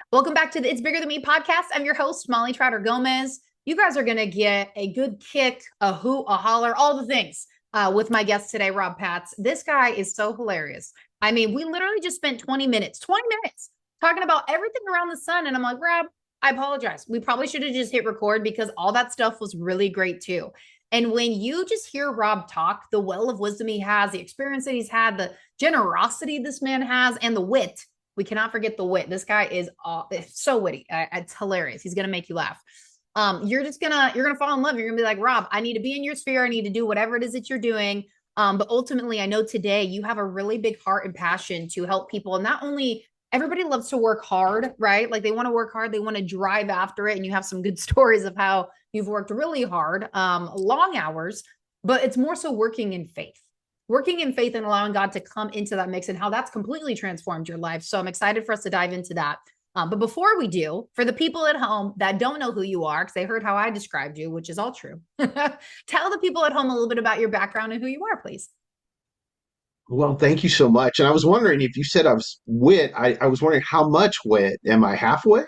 Welcome back to the It's Bigger Than Me podcast. I'm your host, Molly Trotter Gomez. You guys are going to get a good kick, a hoot, a holler, all the things with my guest today, Rob Patz. This guy is so hilarious. I mean, we literally just spent 20 minutes talking about everything around the sun. And I'm like, Rob, I apologize. We probably should have just hit record because all that stuff was really great too. And when you just hear Rob talk, the well of wisdom he has, the experience that he's had, the generosity this man has, and the wit. We cannot forget the wit. This guy is so witty. It's hilarious. He's gonna make you laugh. You're gonna fall in love. You're gonna be like, Rob, I need to be in your sphere. I need to do whatever it is that you're doing. But ultimately, I know today you have a really big heart and passion to help people. And not only everybody loves to work hard, right? Like they want to work hard, they want to drive after it. And you have some good stories of how you've worked really hard, long hours, but it's more so working in faith and allowing God to come into that mix and how that's completely transformed your life. So I'm excited for us to dive into that. But before we do, for the people at home that don't know who you are, because they heard how I described you, which is all true, tell the people at home a little bit about your background and who you are, please. Well, thank you so much. And I was wondering if you said I was wit, I was wondering how much wit. Am I half wit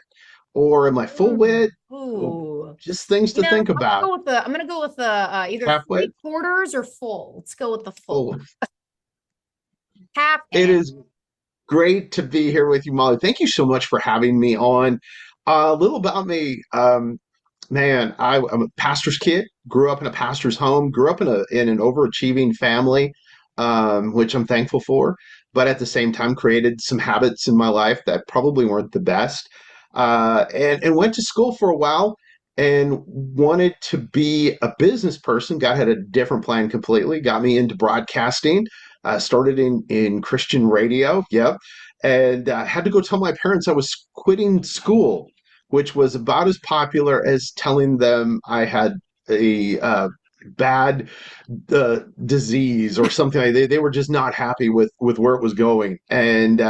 or am I full wit? Oh, Ooh. just things You to know, think about. I'm gonna go with the either Half wit, 3/4 or full. Let's go with the full full. wit. Half It and is great to be here with you, Molly. Thank you so much for having me on. A little about me. Man, I'm a pastor's kid. Grew up in a pastor's home. Grew up in an overachieving family, which I'm thankful for. But at the same time, created some habits in my life that probably weren't the best. And went to school for a while and wanted to be a business person. God had a different plan completely. Got me into broadcasting. Started in Christian radio. Yep. And had to go tell my parents I was quitting school, which was about as popular as telling them I had a bad disease or something. They were just not happy with where it was going. And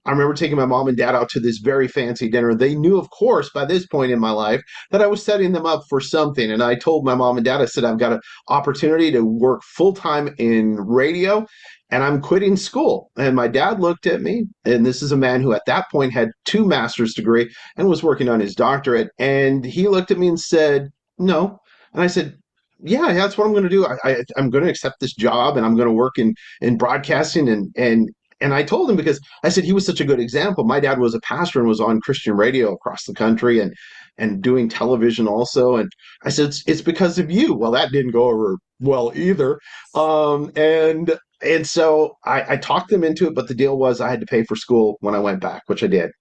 I remember taking my mom and dad out to this very fancy dinner. They knew, of course, by this point in my life that I was setting them up for something. And I told my mom and dad, I said, I've got an opportunity to work full time in radio and I'm quitting school. And my dad looked at me, and this is a man who at that point had two master's degree and was working on his doctorate. And he looked at me and said, no. And I said, yeah, that's what I'm going to do. I'm going to accept this job and I'm going to work in broadcasting. And I told him because I said he was such a good example. My dad was a pastor and was on Christian radio across the country and doing television also. And I said, it's because of you. Well, that didn't go over well either. And so I talked them into it, but the deal was I had to pay for school when I went back, which I did.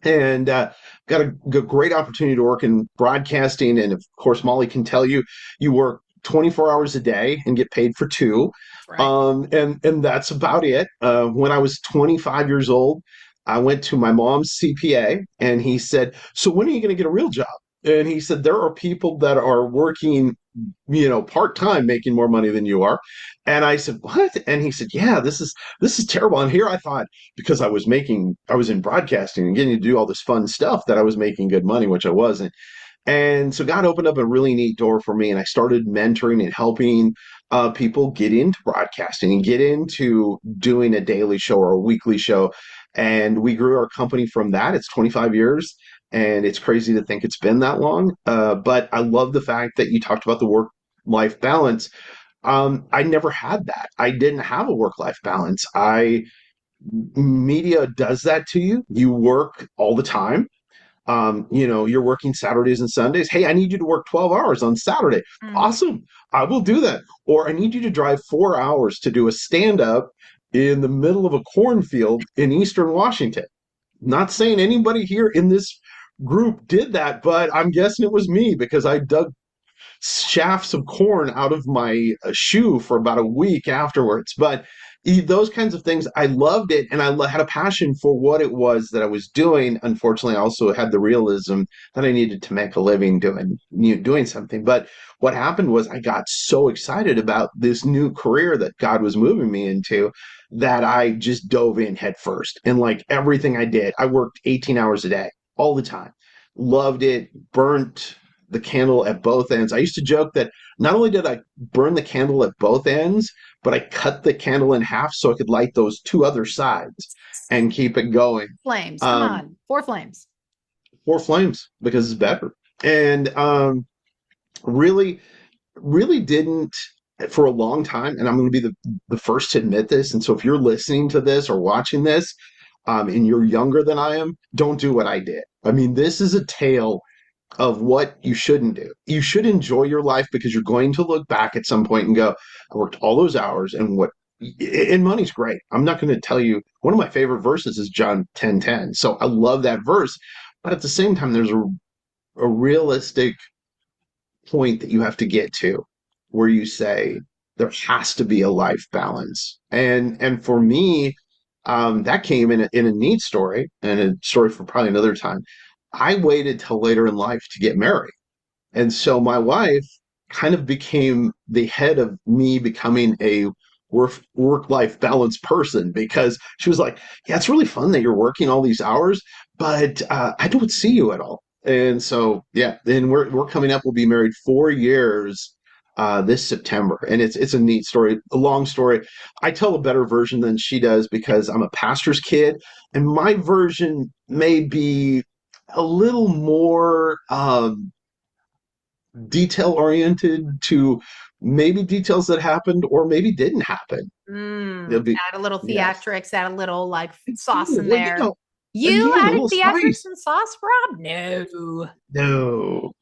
And got a great opportunity to work in broadcasting. And of course, Molly can tell you, you work 24 hours a day and get paid for two. that's right. And that's about it. When I was 25 years old, I went to my mom's CPA and he said, so when are you going to get a real job? And he said, there are people that are working, part time, making more money than you are. And I said, what? And he said, yeah, this is terrible. And here I thought, because I was in broadcasting and getting to do all this fun stuff, that I was making good money, which I wasn't. And so God opened up a really neat door for me, and I started mentoring and helping people get into broadcasting and get into doing a daily show or a weekly show. And we grew our company from that. It's 25 years, and it's crazy to think it's been that long. But I love the fact that you talked about the work-life balance. I never had that. I didn't have a work-life balance. Media does that to you. You work all the time. You're working Saturdays and Sundays. Hey, I need you to work 12 hours on Saturday. Mm. Awesome. I will do that. Or I need you to drive 4 hours to do a stand up in the middle of a cornfield in Eastern Washington. Not saying anybody here in this group did that, but I'm guessing it was me because I dug shafts of corn out of my shoe for about a week afterwards. But those kinds of things, I loved it, and I had a passion for what it was that I was doing. Unfortunately, I also had the realism that I needed to make a living doing something. But what happened was I got so excited about this new career that God was moving me into that I just dove in head first. And like everything I did, I worked 18 hours a day all the time. Loved it, burnt the candle at both ends. I used to joke that not only did I burn the candle at both ends, but I cut the candle in half so I could light those two other sides and keep it going. Flames. Come Um, on. Four flames. Four Flames because it's better. And really, really didn't for a long time. And I'm going to be the first to admit this. And so if you're listening to this or watching this, and you're younger than I am, don't do what I did. I mean, this is a tale of what you shouldn't do. You should enjoy your life because you're going to look back at some point and go, I worked all those hours and what and money's great. I'm not going to tell you one of my favorite verses is John 10:10. So I love that verse. But at the same time, there's a realistic point that you have to get to where you say there has to be a life balance. And for me, that came in a neat story and a story for probably another time. I waited till later in life to get married. And so my wife kind of became the head of me becoming a work life balance person because she was like, yeah, it's really fun that you're working all these hours, but I don't see you at all. And so, yeah, then we're coming up. We'll be married 4 years this September, and it's a neat story, a long story. I tell a better version than she does because I'm a pastor's kid, and my version may be a little more detail oriented to maybe details that happened or maybe didn't happen. It'll be Add a little yes. theatrics, add a little like sauce in Well, there. You again, a added little theatrics spice. and sauce, Rob? No. No.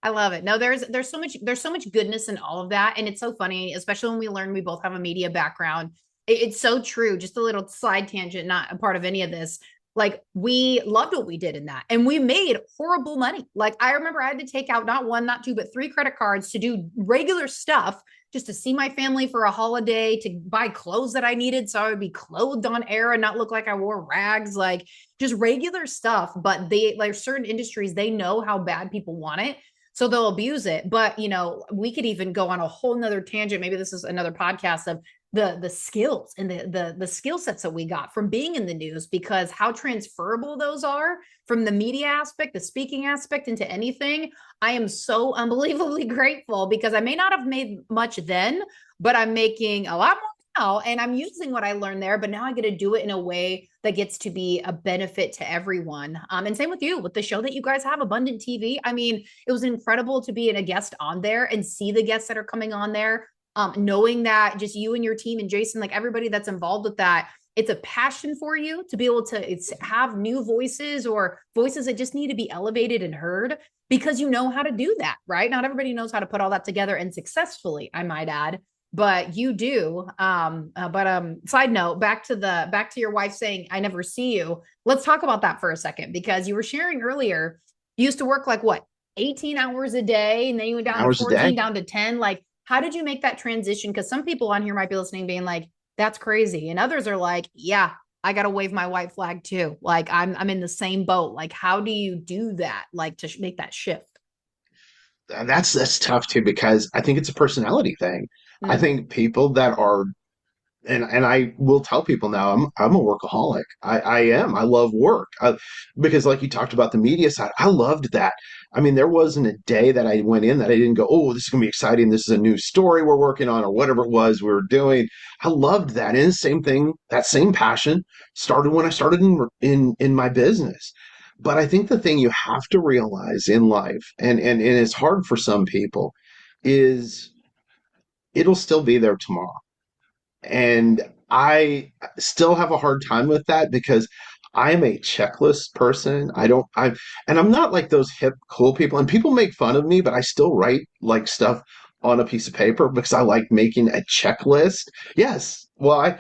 I love it. No, there's so much goodness in all of that. And it's so funny, especially when we learn we both have a media background. It's so true. Just a little side tangent, not a part of any of this. Like we loved what we did in that. And we made horrible money. Like I remember I had to take out not one, not two, but three credit cards to do regular stuff just to see my family for a holiday, to buy clothes that I needed so I would be clothed on air and not look like I wore rags, like just regular stuff. But they like certain industries, they know how bad people want it. So they'll abuse it. But we could even go on a whole nother tangent. Maybe this is another podcast of the skills and the skill sets that we got from being in the news, because how transferable those are from the media aspect, the speaking aspect into anything. I am so unbelievably grateful because I may not have made much then, but I'm making a lot more now, and I'm using what I learned there, but now I get to do it in a way that gets to be a benefit to everyone. And same with you, with the show that you guys have, Abundant TV. I mean, it was incredible to be a guest on there and see the guests that are coming on there. Knowing that just you and your team and Jason, like everybody that's involved with that, it's a passion for you to be able to have new voices or voices that just need to be elevated and heard because you know how to do that, right? Not everybody knows how to put all that together and successfully, I might add, but you do. Side note, back to your wife saying, I never see you. Let's talk about that for a second, because you were sharing earlier, you used to work like what, 18 hours a day, and then you went down to Hours a 14, day. down to 10. Like, how did you make that transition? Because some people on here might be listening being like, that's crazy. And others are like, yeah, I got to wave my white flag too. Like I'm in the same boat. Like, how do you do that? Like to make that shift? That's tough too because I think it's a personality thing. I Mm. think people that are and I will tell people now I'm a workaholic. I am. I love work because like you talked about the media side, I loved that. I mean, there wasn't a day that I went in that I didn't go, oh, this is gonna be exciting. This is a new story we're working on or whatever it was we were doing. I loved that. And the same thing, that same passion started when I started in my business. But I think the thing you have to realize in life, and it's hard for some people, is it'll still be there tomorrow. And I still have a hard time with that because I'm a checklist person. And I'm not like those hip, cool people. And people make fun of me, but I still write like stuff on a piece of paper because I like making a checklist. Yes. Well, I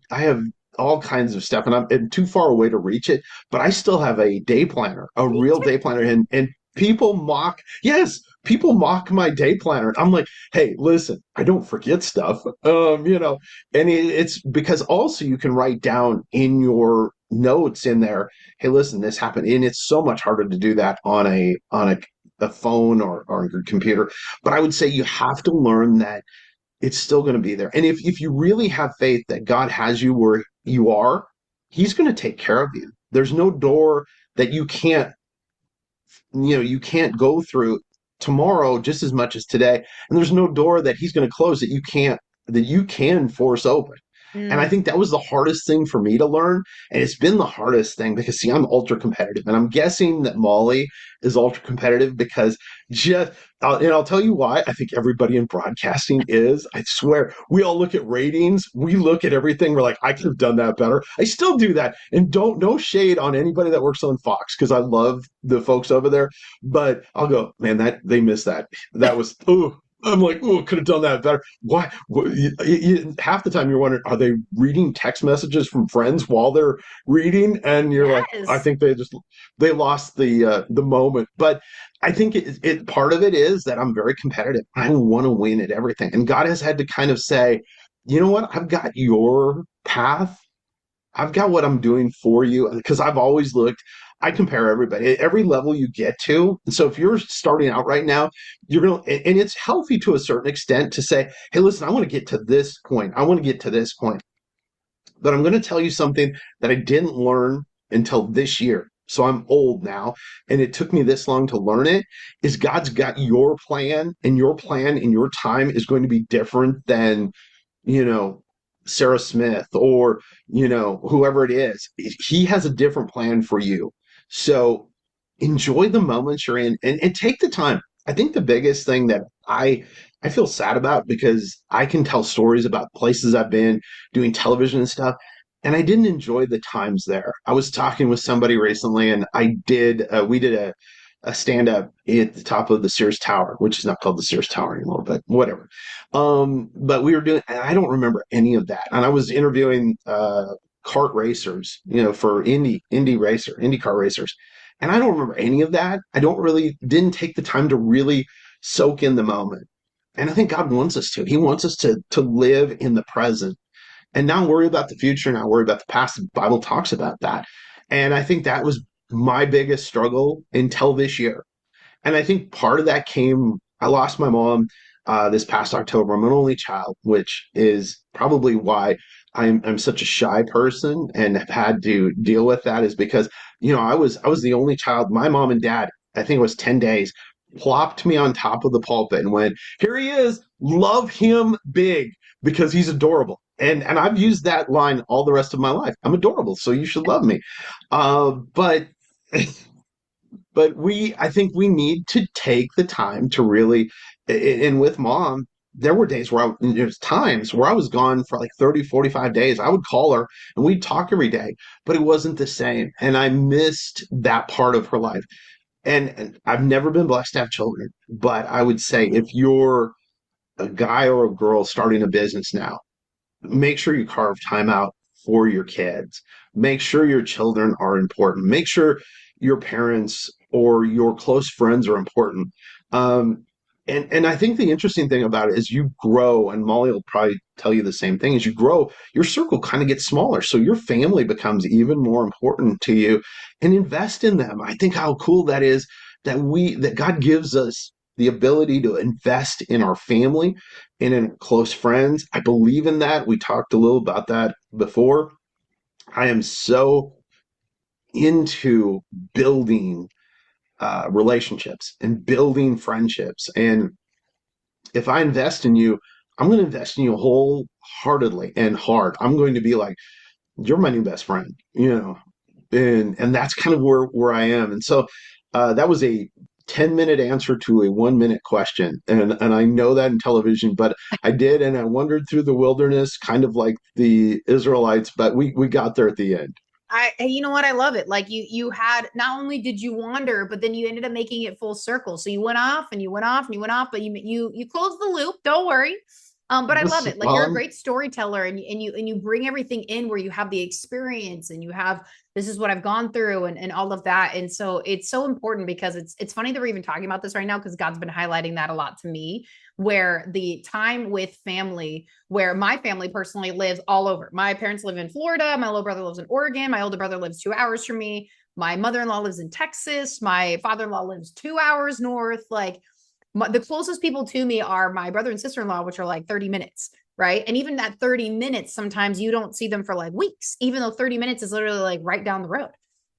have all kinds of stuff and I'm too far away to reach it, but I still have a day planner, a Me real too. day planner. And people mock my day planner. I'm like, hey, listen, I don't forget stuff. And it's because also you can write down in your notes in there, hey, listen, this happened. And it's so much harder to do that on a phone or on your computer. But I would say you have to learn that it's still going to be there. And if you really have faith that God has you where you are, He's going to take care of you. There's no door that you can't go through tomorrow just as much as today, and there's no door that he's going to close that you can force open. And I Mm. think that was the hardest thing for me to learn. And it's been the hardest thing because, see, I'm ultra competitive. And I'm guessing that Molly is ultra competitive because just, and I'll tell you why. I think everybody in broadcasting is. I swear, we all look at ratings. We look at everything. We're like, I could have done that better. I still do that. And don't, no shade on anybody that works on Fox because I love the folks over there. But I'll go, man, that they missed that. That was, ooh. I'm like, oh, could have done that better. Why? Half the time you're wondering, are they reading text messages from friends while they're reading? And you're like, I Yes. think they lost the moment. But I think part of it is that I'm very competitive. I want to win at everything, and God has had to kind of say, you know what? I've got your path. I've got what I'm doing for you because I've always looked. I compare everybody at every level you get to. And so if you're starting out right now, you're going to, and it's healthy to a certain extent to say, hey, listen, I want to get to this point. I want to get to this point. But I'm going to tell you something that I didn't learn until this year. So I'm old now, and it took me this long to learn it. Is God's got your plan, and your plan in your time is going to be different than you know, Sarah Smith or, whoever it is. He has a different plan for you. So enjoy the moments you're in and take the time. I think the biggest thing that I feel sad about because I can tell stories about places I've been doing television and stuff, and I didn't enjoy the times there. I was talking with somebody recently, and we did a stand up at the top of the Sears Tower, which is not called the Sears Tower anymore, but whatever. But we were doing, and I don't remember any of that. And I was interviewing kart racers, for Indy car racers. And I don't remember any of that. I don't really didn't take the time to really soak in the moment. And I think God wants us to. He wants us to live in the present and not worry about the future, not worry about the past. The Bible talks about that. And I think that was my biggest struggle until this year. And I think part of that I lost my mom this past October. I'm an only child, which is probably why I'm such a shy person and have had to deal with that is because, I was the only child. My mom and dad, I think it was 10 days, plopped me on top of the pulpit and went, here he is, love him big because he's adorable. And I've used that line all the rest of my life. I'm adorable, so you should love me. But I think we need to take the time to really, and with mom, there were days there's times where I was gone for like 30, 45 days. I would call her and we'd talk every day, but it wasn't the same. And I missed that part of her life. And I've never been blessed to have children, but I would say if you're a guy or a girl starting a business now, make sure you carve time out for your kids. Make sure your children are important. Make sure your parents or your close friends are important. Um, and I think the interesting thing about it is you grow, and Molly will probably tell you the same thing. As you grow, your circle kind of gets smaller, so your family becomes even more important to you. And invest in them. I think how cool that is that God gives us the ability to invest in our family and in close friends. I believe in that. We talked a little about that before. I am so into building relationships and building friendships. And if I invest in you, I'm going to invest in you wholeheartedly and hard. I'm going to be like, you're my new best friend, and that's kind of where I am. And so that was a 10-minute answer to a 1-minute question. And I know that in television, but I did. And I wandered through the wilderness, kind of like the Israelites, but we got there at the end. You know what? I love it. Like you had, not only did you wander, but then you ended up making it full circle. So you went off and you went off and you went off, but you closed the loop. Don't worry. But I love it. Like Well, you're a great storyteller and you bring everything in where you have the experience and you have, this is what I've gone through and all of that. And so it's so important because it's funny that we're even talking about this right now because God's been highlighting that a lot to me, where the time with family, where my family personally lives all over. My parents live in Florida. My little brother lives in Oregon. My older brother lives 2 hours from me. My mother-in-law lives in Texas. My father-in-law lives 2 hours north. Like the closest people to me are my brother and sister-in-law, which are like 30 minutes, right? And even that 30 minutes, sometimes you don't see them for like weeks, even though 30 minutes is literally like right down the road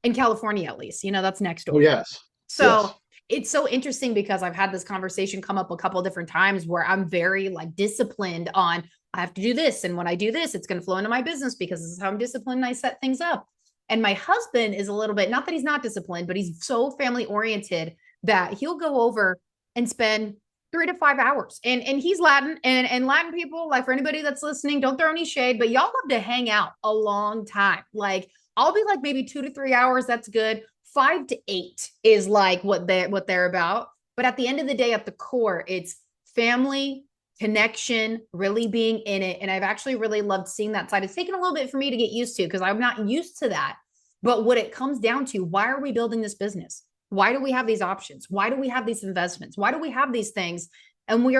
in California, at least, that's next oh door. yes, So yes. it's so interesting because I've had this conversation come up a couple of different times where I'm very like disciplined on I have to do this. And when I do this, it's going to flow into my business because this is how I'm disciplined and I set things up. And my husband is a little bit, not that he's not disciplined, but he's so family oriented that he'll go over and spend 3 to 5 hours. And he's Latin, and Latin people, like for anybody that's listening, don't throw any shade, but y'all love to hang out a long time. Like I'll be like maybe 2 to 3 hours. That's good. 5 to 8 is like what they're about. But at the end of the day, at the core, it's family, connection, really being in it. And I've actually really loved seeing that side. It's taken a little bit for me to get used to because I'm not used to that. But what it comes down to, why are we building this business? Why do we have these options? Why do we have these investments? Why do we have these things? And we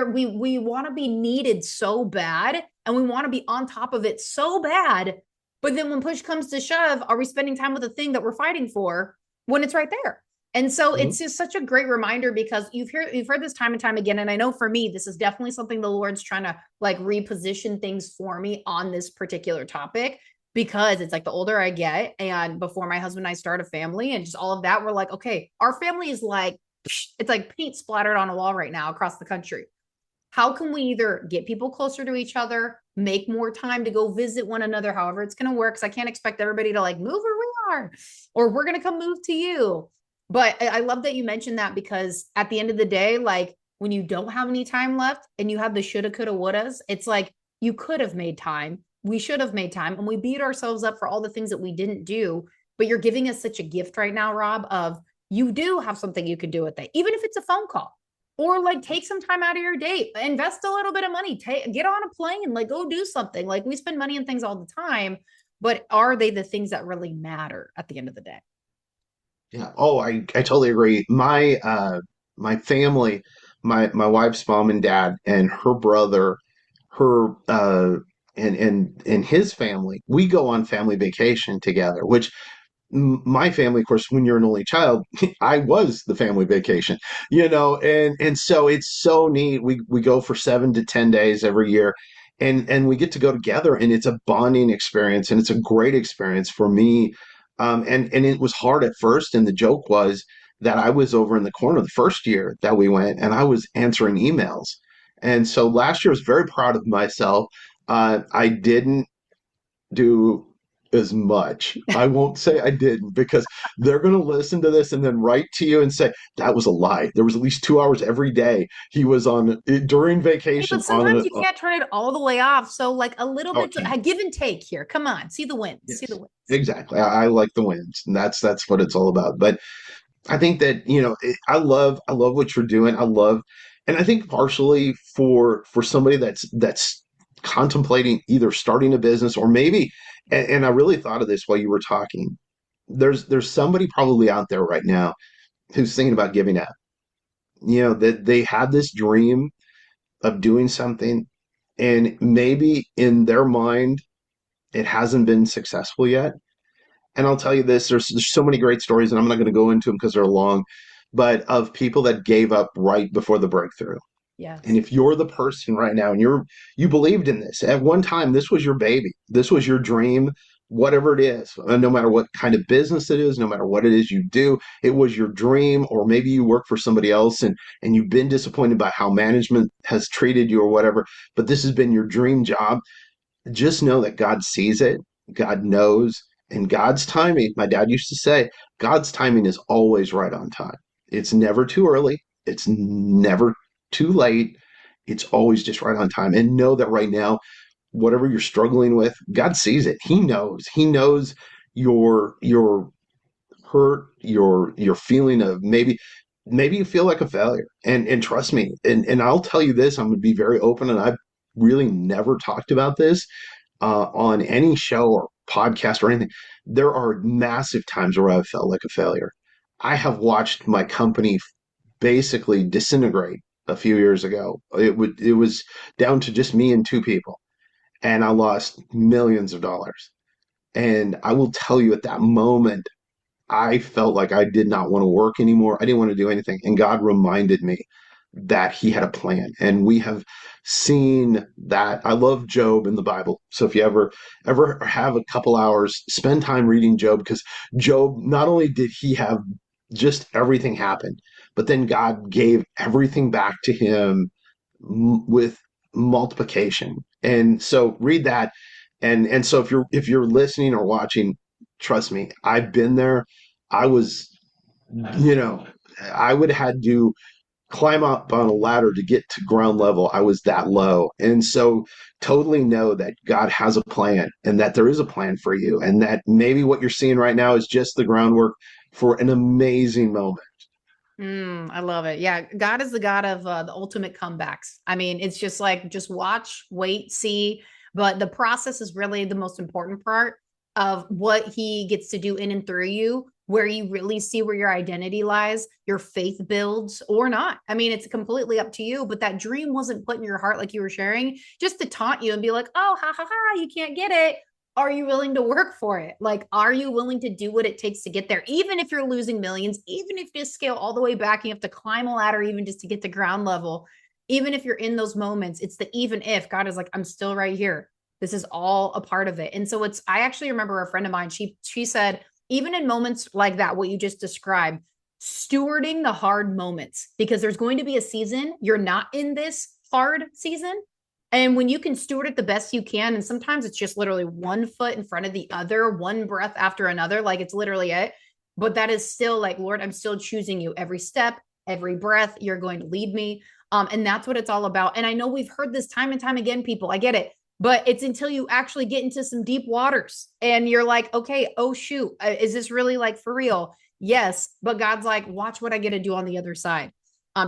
want to be needed so bad, and we want to be on top of it so bad. But then when push comes to shove, are we spending time with the thing that we're fighting for when it's right there? And so it's just such a great reminder because you've heard this time and time again. And I know for me, this is definitely something the Lord's trying to like reposition things for me on this particular topic, because it's like the older I get, and before my husband and I start a family and just all of that, we're like, okay, our family is like, it's like paint splattered on a wall right now across the country. How can we either get people closer to each other, make more time to go visit one another, however it's going to work? Because I can't expect everybody to like move where we are, or we're going to come move to you. But I love that you mentioned that, because at the end of the day, like when you don't have any time left and you have the shoulda, coulda, wouldas, it's like you could have made time. We should have made time, and we beat ourselves up for all the things that we didn't do. But you're giving us such a gift right now, Rob, of you do have something you can do with it, even if it's a phone call. Or like take some time out of your day, invest a little bit of money, get on a plane, like go do something. Like we spend money on things all the time, but are they the things that really matter at the end of the day? Yeah. Oh, I totally agree. My family, my wife's mom and dad and her brother, her and his family, we go on family vacation together, which my family, of course, when you're an only child, I was the family vacation, and so it's so neat. We go for 7 to 10 days every year, and we get to go together, and it's a bonding experience, and it's a great experience for me. And it was hard at first, and the joke was that I was over in the corner the first year that we went, and I was answering emails. And so last year I was very proud of myself. I didn't do as much. I won't say I didn't, because they're going to listen to this and then write to you and say that was a lie. There was at least 2 hours every day he was on during Hey, vacation but on sometimes you can't turn it all the way off. So like a little oh, bit, it can't. give and take here. Come on, see the wins, see the Yes, wins. exactly. I like the wins, and that's what it's all about. But I think that I love what you're doing. And I think partially for somebody that's contemplating either starting a business or maybe, and I really thought of this while you were talking. There's somebody probably out there right now who's thinking about giving up. That they had this dream of doing something, and maybe in their mind it hasn't been successful yet. And I'll tell you this, there's so many great stories, and I'm not going to go into them because they're long, but of people that gave up right before the breakthrough. And Yes. if you're the person right now and you believed in this at one time, this was your baby, this was your dream, whatever it is, no matter what kind of business it is, no matter what it is you do, it was your dream. Or maybe you work for somebody else, and you've been disappointed by how management has treated you or whatever, but this has been your dream job. Just know that God sees it, God knows, and God's timing. My dad used to say, God's timing is always right on time. It's never too early, it's never too late. It's always just right on time. And know that right now, whatever you're struggling with, God sees it. He knows. He knows your hurt, your feeling of maybe you feel like a failure. And trust me, and I'll tell you this, I'm gonna be very open, and I've really never talked about this on any show or podcast or anything. There are massive times where I've felt like a failure. I have watched my company basically disintegrate a few years ago. It was down to just me and two people, and I lost millions of dollars. And I will tell you, at that moment, I felt like I did not want to work anymore. I didn't want to do anything. And God reminded me that He had a plan. And we have seen that. I love Job in the Bible. So if you ever have a couple hours, spend time reading Job, because Job, not only did he have just everything happen, but then God gave everything back to him with multiplication. And so read that. And so if you're listening or watching, trust me, I've been there. I was, you know, I would have had to climb up on a ladder to get to ground level. I was that low. And so totally know that God has a plan and that there is a plan for you, and that maybe what you're seeing right now is just the groundwork for an amazing moment. I love it. Yeah, God is the God of the ultimate comebacks. I mean, it's just like, just watch, wait, see. But the process is really the most important part of what He gets to do in and through you, where you really see where your identity lies, your faith builds or not. I mean, it's completely up to you. But that dream wasn't put in your heart, like you were sharing, just to taunt you and be like, oh, ha, ha, ha, you can't get it. Are you willing to work for it? Like, are you willing to do what it takes to get there? Even if you're losing millions, even if you scale all the way back, you have to climb a ladder even just to get to ground level. Even if you're in those moments, it's the even if God is like, I'm still right here. This is all a part of it. And so I actually remember a friend of mine, she said, even in moments like that, what you just described, stewarding the hard moments, because there's going to be a season you're not in this hard season, and when you can steward it the best you can, and sometimes it's just literally one foot in front of the other, one breath after another, like it's literally it. But that is still like, Lord, I'm still choosing you every step, every breath. You're going to lead me. And that's what it's all about. And I know we've heard this time and time again, people. I get it. But it's until you actually get into some deep waters and you're like, okay, oh, shoot, is this really like for real? Yes. But God's like, watch what I get to do on the other side.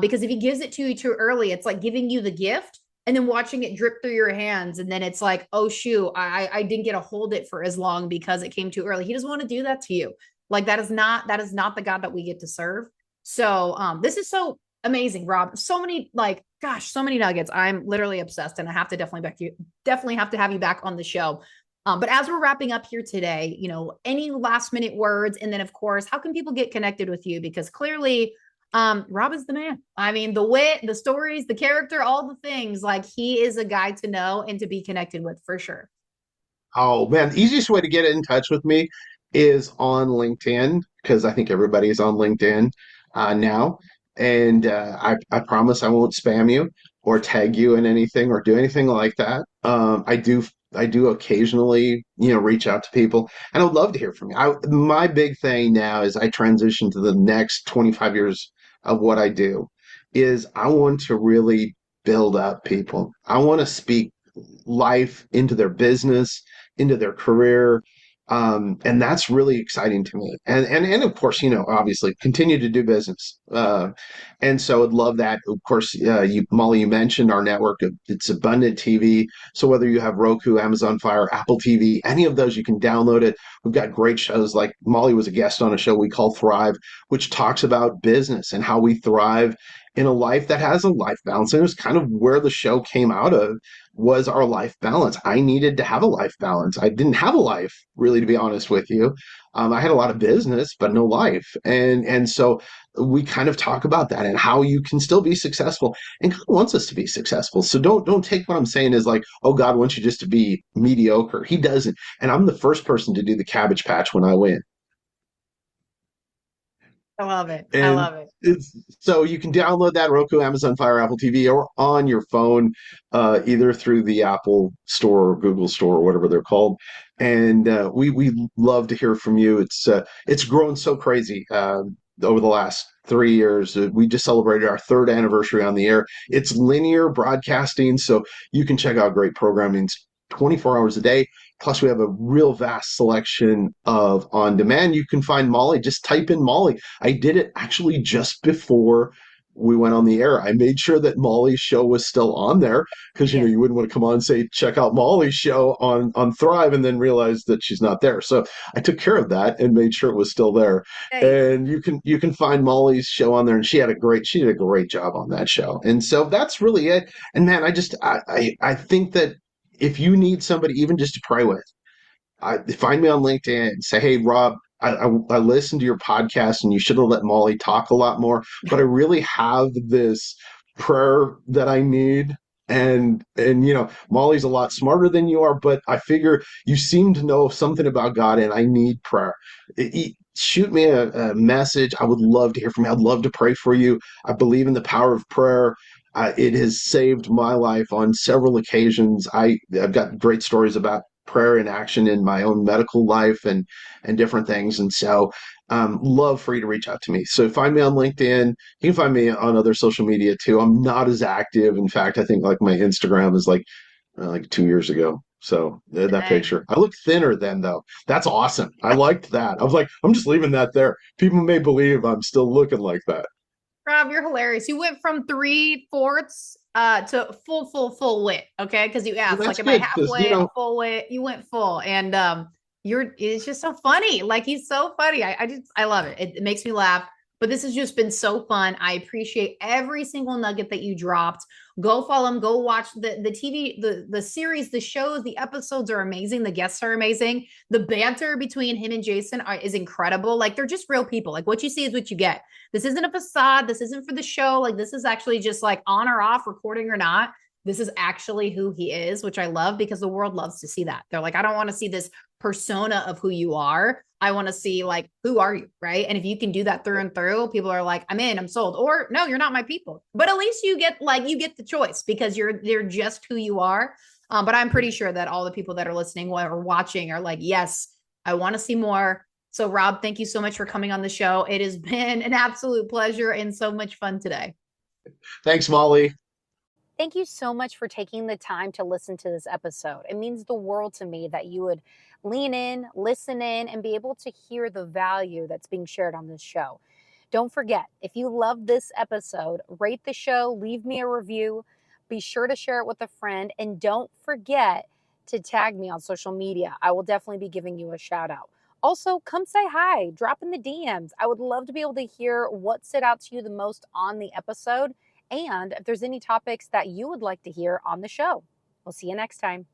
Because if He gives it to you too early, it's like giving you the gift and then watching it drip through your hands, and then it's like, oh shoot, I didn't get to hold it for as long because it came too early. He doesn't want to do that to you. Like, that is not the God that we get to serve. So this is so amazing, Rob. So many, like, gosh, so many nuggets. I'm literally obsessed, and I have to definitely have to have you back on the show. But as we're wrapping up here today, any last minute words, and then of course, how can people get connected with you? Because clearly Rob is the man. I mean, the wit, the stories, the character, all the things. Like, he is a guy to know and to be connected with for sure. Oh man, the easiest way to get in touch with me is on LinkedIn, because I think everybody is on LinkedIn now. And I promise I won't spam you or tag you in anything or do anything like that. I do occasionally, reach out to people, and I would love to hear from you. My big thing now is I transition to the next 25 years of what I do is I want to really build up people. I want to speak life into their business, into their career. And that's really exciting to me. And of course, obviously continue to do business. And so I'd love that. Of course, Molly, you mentioned our network. It's Abundant TV. So whether you have Roku, Amazon Fire, Apple TV, any of those, you can download it. We've got great shows. Like Molly was a guest on a show we call Thrive, which talks about business and how we thrive in a life that has a life balance. And it was kind of where the show came out of, was our life balance. I needed to have a life balance. I didn't have a life, really, to be honest with you. I had a lot of business, but no life. And so we kind of talk about that and how you can still be successful. And God wants us to be successful. So don't take what I'm saying as like, oh, God wants you just to be mediocre. He doesn't. And I'm the first person to do the Cabbage Patch when I win. I love it. I And love it. it's so you can download that Roku, Amazon Fire, Apple TV, or on your phone, either through the Apple Store or Google Store or whatever they're called. And we love to hear from you. It's grown so crazy over the last 3 years. We just celebrated our third anniversary on the air. It's linear broadcasting, so you can check out great programming 24 hours a day. Plus, we have a real vast selection of on demand. You can find Molly. Just type in Molly. I did it actually just before we went on the air. I made sure that Molly's show was still on there, because Yeah. you wouldn't want to come on and say check out Molly's show on Thrive and then realize that she's not there. So I took care of that and made sure it was still there. Hey. And you can find Molly's show on there, and she did a great job on that show. And so that's really it. And man, I think that if you need somebody even just to pray with, find me on LinkedIn and say, hey, Rob, I listened to your podcast and you should have let Molly talk a lot more, but I really have this prayer that I need. And Molly's a lot smarter than you are, but I figure you seem to know something about God and I need prayer. Shoot me a message. I would love to hear from you. I'd love to pray for you. I believe in the power of prayer. it has saved my life on several occasions. I've got great stories about prayer in action in my own medical life and different things. And so, love for you to reach out to me. So find me on LinkedIn. You can find me on other social media too. I'm not as active. In fact, I think like my Instagram is like 2 years ago. So that Dang. picture, I look thinner then though. That's awesome. I liked that. I was like, I'm just leaving that there. People may believe I'm still looking like that. Rob, you're hilarious. You went from 3/4 to full wit, okay? Because you Well, asked, like, that's am I good because halfway, full wit? You went full. And you're it's just so funny. Like he's so funny. I love it. It makes me laugh. But this has just been so fun. I appreciate every single nugget that you dropped. Go follow him. Go watch the TV, the series, the shows, the episodes are amazing. The guests are amazing. The banter between him and Jason is incredible. Like they're just real people. Like what you see is what you get. This isn't a facade. This isn't for the show. Like this is actually just like on or off, recording or not. This is actually who he is, which I love because the world loves to see that. They're like, I don't want to see this persona of who you are. I want to see like, who are you? Right. And if you can do that through and through, people are like, I'm in, I'm sold. Or no, you're not my people. But at least you get the choice because they're just who you are. But I'm pretty sure that all the people that are listening or watching are like, yes, I want to see more. So, Rob, thank you so much for coming on the show. It has been an absolute pleasure and so much fun today. Thanks, Molly. Thank you so much for taking the time to listen to this episode. It means the world to me that you would lean in, listen in, and be able to hear the value that's being shared on this show. Don't forget, if you love this episode, rate the show, leave me a review, be sure to share it with a friend, and don't forget to tag me on social media. I will definitely be giving you a shout out. Also, come say hi, drop in the DMs. I would love to be able to hear what stood out to you the most on the episode and if there's any topics that you would like to hear on the show. We'll see you next time.